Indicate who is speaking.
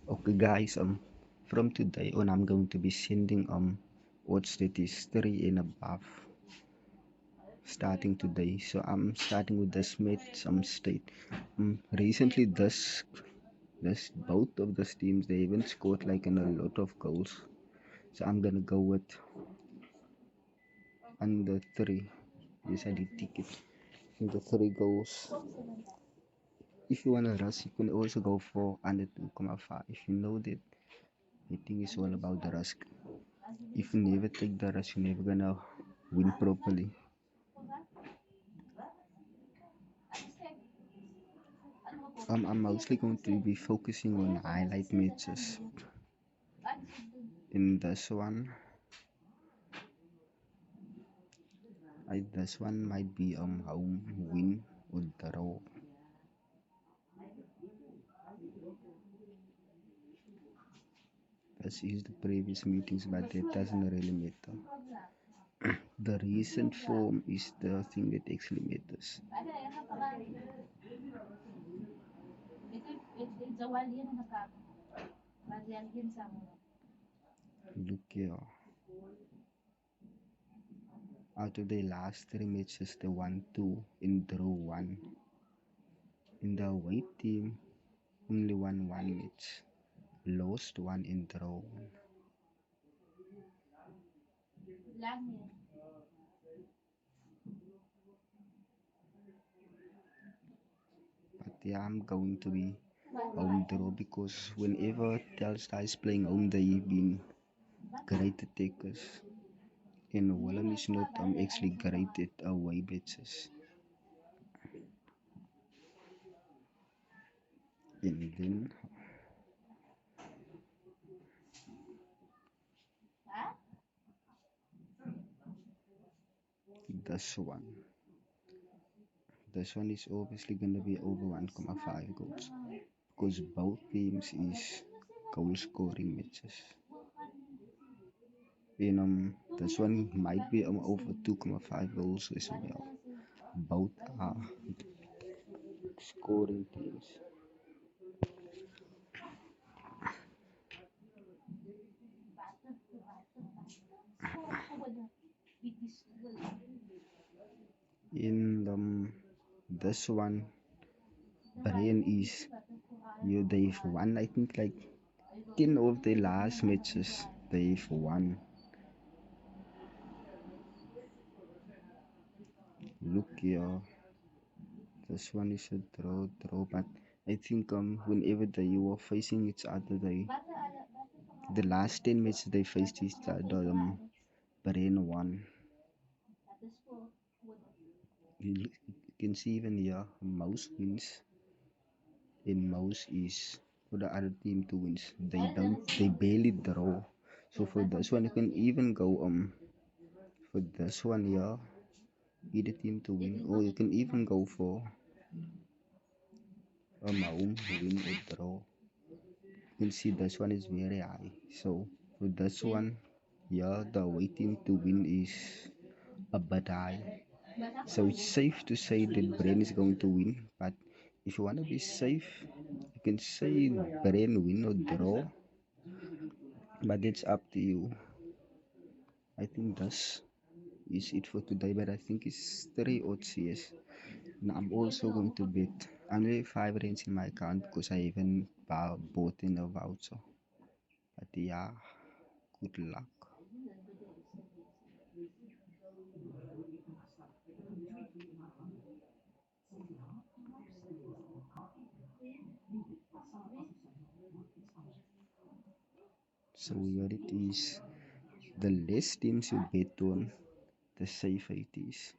Speaker 1: Okay guys, from today on I'm going to be sending odds that is 3 and above starting today. So I'm starting with the Smiths state. Recently this both of the teams they haven't scored like in a lot of goals. So I'm gonna go with under 3. Yes, I did take it. Under 3 goals. If you wanna rush, you can also go for under 2.5. You know that I think it's all about the risk. If you never take the risk, you're never gonna win properly. I'm mostly going to be focusing on highlight matches. In this one might be home win or draw. This is the previous meetings, but it doesn't really matter. The recent form is the thing that actually matters. Look here. Out of the last 3 matches, they won 2 and draw 1. In the away team, only won 1 match, lost 1 and draw 1. But yeah, I'm going to be home draw because whenever Telstar is playing home, they've been great attackers. And Wallen is not actually great at away matches. And then this one. This one is obviously gonna be over 1.5 goals because both teams is goal scoring matches. And this one might be over 2.5 goals as well. Both are scoring teams. In this one, Brian is they've won I think like 10 of the last matches they've won. Look here, this one is a draw, but I think whenever they were facing each other, the last 10 matches they faced each other, Brian won. You can see even here, Mouse wins, and Mouse is for the other team to win. They barely draw. So for this one, you can even go for this one here, either team to win, or you can even go for a home win or draw. You can see this one is very high. So for this one, yeah, the waiting to win is a bit high. So it's safe to say that Brain is going to win. But if you want to be safe, you can say Brain win or draw. But it's up to you. I think this is it for today. But I think it's 3 odds. Now I'm also going to bet only 5 rands in my account because I haven't bought in a voucher. But yeah, good luck. So here it is. The less teams you bet on, the safer it is.